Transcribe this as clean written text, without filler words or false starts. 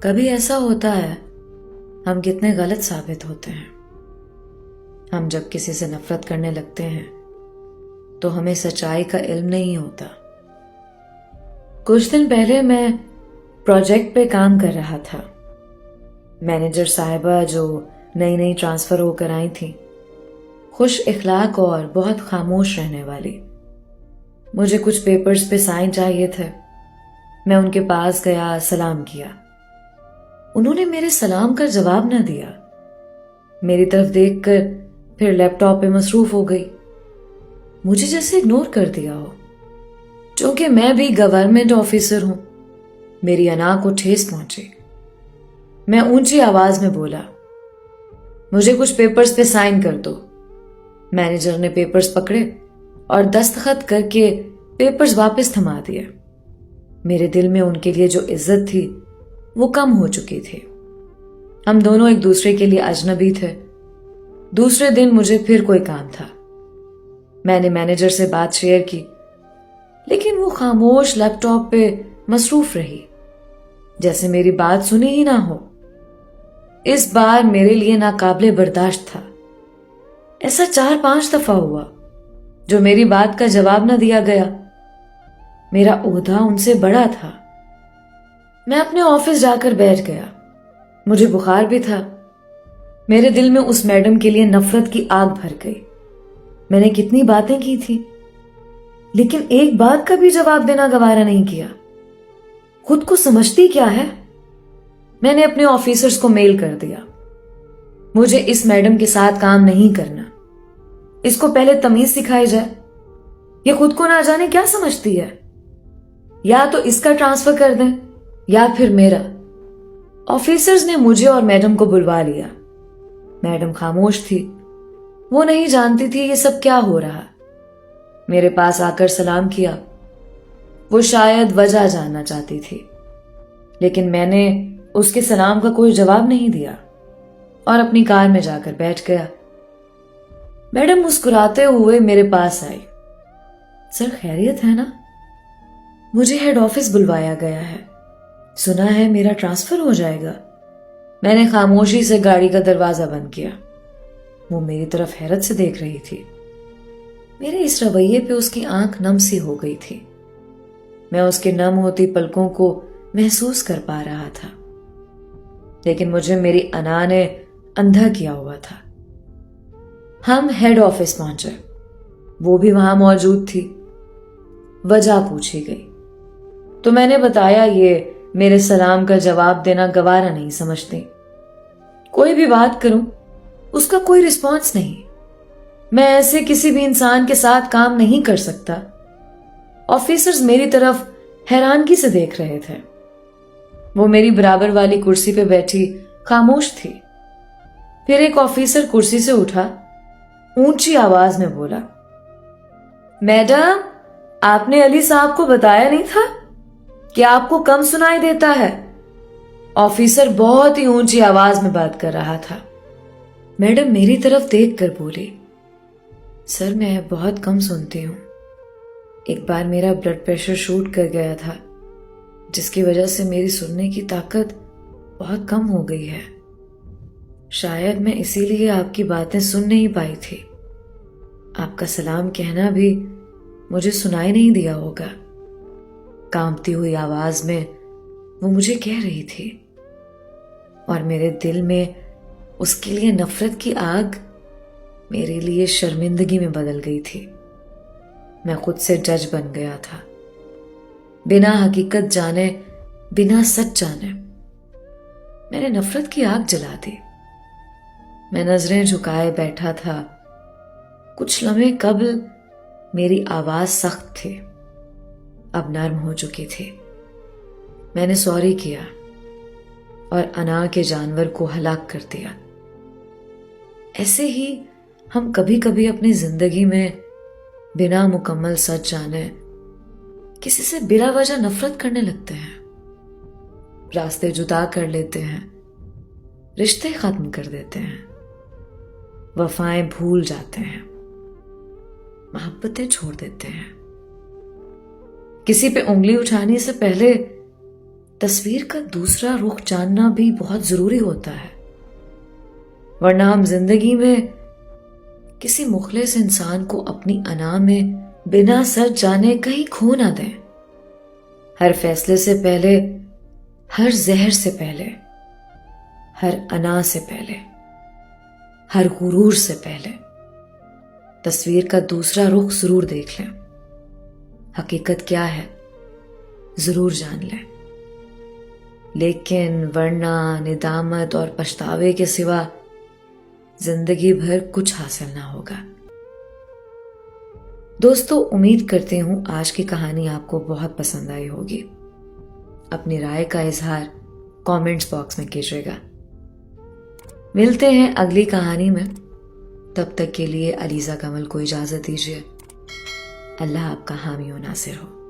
کبھی ایسا ہوتا ہے ہم کتنے غلط ثابت ہوتے ہیں. ہم جب کسی سے نفرت کرنے لگتے ہیں تو ہمیں سچائی کا علم نہیں ہوتا. کچھ دن پہلے میں پروجیکٹ پہ کام کر رہا تھا. مینیجر صاحبہ جو نئی ٹرانسفر ہو کر آئی تھیں، خوش اخلاق اور بہت خاموش رہنے والی. مجھے کچھ پیپرز پہ سائن چاہیے تھے. میں ان کے پاس گیا، سلام کیا. انہوں نے میرے سلام کا جواب نہ دیا. میری طرف دیکھ کر پھر لیپ ٹاپ پہ مصروف ہو گئی. مجھے جیسے اگنور کر دیا ہو. چونکہ میں بھی گورنمنٹ آفیسر ہوں، میری انا کو ٹھیس پہنچی. میں اونچی آواز میں بولا، مجھے کچھ پیپرز پہ سائن کر دو. مینیجر نے پیپرز پکڑے اور دستخط کر کے پیپرز واپس تھما دیے. میرے دل میں ان کے لیے جو عزت تھی وہ کم ہو چکی تھی. ہم دونوں ایک دوسرے کے لیے اجنبی تھے. دوسرے دن مجھے پھر کوئی کام تھا. میں نے مینیجر سے بات شیئر کی، لیکن وہ خاموش لیپ ٹاپ پہ مصروف رہی، جیسے میری بات سنی ہی نہ ہو. اس بار میرے لیے ناقابل برداشت تھا. ایسا 4-5 دفعہ ہوا جو میری بات کا جواب نہ دیا گیا. میرا عہدہ ان سے بڑا تھا. میں اپنے آفس جا کر بیٹھ گیا. مجھے بخار بھی تھا. میرے دل میں اس میڈم کے لیے نفرت کی آگ بھر گئی. میں نے کتنی باتیں کی تھی، لیکن ایک بات کا بھی جواب دینا گوارا نہیں کیا. خود کو سمجھتی کیا ہے؟ میں نے اپنے آفیسرز کو میل کر دیا، مجھے اس میڈم کے ساتھ کام نہیں کرنا. اس کو پہلے تمیز سکھائی جائے. یہ خود کو نہ جانے کیا سمجھتی ہے. یا تو اس کا ٹرانسفر کر دیں یا پھر میرا. آفیسرز نے مجھے اور میڈم کو بلوا لیا. میڈم خاموش تھی. وہ نہیں جانتی تھی یہ سب کیا ہو رہا. میرے پاس آ کر سلام کیا. وہ شاید وجہ جاننا چاہتی تھی، لیکن میں نے اس کے سلام کا کوئی جواب نہیں دیا اور اپنی کار میں جا کر بیٹھ گیا. میڈم مسکراتے ہوئے میرے پاس آئی. سر خیریت ہے نا؟ مجھے ہیڈ آفس بلوایا گیا ہے. سنا ہے میرا ٹرانسفر ہو جائے گا. میں نے خاموشی سے گاڑی کا دروازہ بند کیا. وہ میری طرف حیرت سے دیکھ رہی تھی. میرے اس رویے پہ اس کی آنکھ نم سی ہو گئی تھی. میں اس کے نم ہوتی پلکوں کو محسوس کر پا رہا تھا، لیکن مجھے میری انا نے اندھا کیا ہوا تھا. ہم ہیڈ آفس پہنچے. وہ بھی وہاں موجود تھی. وجہ پوچھی گئی تو میں نے بتایا یہ میرے سلام کا جواب دینا گوارا نہیں سمجھتی. کوئی بھی بات کروں اس کا کوئی رسپانس نہیں. میں ایسے کسی بھی انسان کے ساتھ کام نہیں کر سکتا. آفیسرز میری طرف حیرانگی سے دیکھ رہے تھے. وہ میری برابر والی کرسی پہ بیٹھی خاموش تھی. پھر ایک آفیسر کرسی سے اٹھا، اونچی آواز میں بولا، میڈم آپ نے علی صاحب کو بتایا نہیں تھا کہ آپ کو کم سنائی دیتا ہے؟ آفیسر بہت ہی اونچی آواز میں بات کر رہا تھا. میڈم میری طرف دیکھ کر بولی، سر میں بہت کم سنتی ہوں. ایک بار میرا بلڈ پریشر شوٹ کر گیا تھا، جس کی وجہ سے میری سننے کی طاقت بہت کم ہو گئی ہے. شاید میں اسی لیے آپ کی باتیں سن نہیں پائی تھی. آپ کا سلام کہنا بھی مجھے سنائی نہیں دیا ہوگا. کانپتی ہوئی آواز میں وہ مجھے کہہ رہی تھی، اور میرے دل میں اس کے لیے نفرت کی آگ میرے لیے شرمندگی میں بدل گئی تھی. میں خود سے جج بن گیا تھا. بنا حقیقت جانے، بنا سچ جانے میں نے نفرت کی آگ جلا دی. میں نظریں جھکائے بیٹھا تھا. کچھ لمحے قبل میری آواز سخت تھی، اب نرم ہو چکی تھی. میں نے سوری کیا اور انا کے جانور کو ہلاک کر دیا. ایسے ہی ہم کبھی کبھی اپنی زندگی میں بنا مکمل سچ جانے کسی سے بلا وجہ نفرت کرنے لگتے ہیں. راستے جدا کر لیتے ہیں، رشتے ختم کر دیتے ہیں، وفائیں بھول جاتے ہیں، محبتیں چھوڑ دیتے ہیں. کسی پہ انگلی اٹھانے سے پہلے تصویر کا دوسرا رخ جاننا بھی بہت ضروری ہوتا ہے، ورنہ ہم زندگی میں کسی مخلص انسان کو اپنی انا میں بنا سچ جانے کہیں کھو نہ دیں۔ ہر فیصلے سے پہلے، ہر زہر سے پہلے، ہر انا سے پہلے، ہر غرور سے پہلے تصویر کا دوسرا رخ ضرور دیکھ لیں۔ حقیقت کیا ہے ضرور جان لیں، لیکن ورنہ ندامت اور پچھتاوے کے سوا زندگی بھر کچھ حاصل نہ ہوگا۔ دوستو، امید کرتی ہوں آج کی کہانی آپ کو بہت پسند آئی ہوگی۔ اپنی رائے کا اظہار کامنٹس باکس میں کیجیے گا۔ ملتے ہیں اگلی کہانی میں، تب تک کے لیے علیزہ کمل کو اجازت دیجیے۔ اللہ آپ کا حامی و ناصر ہو۔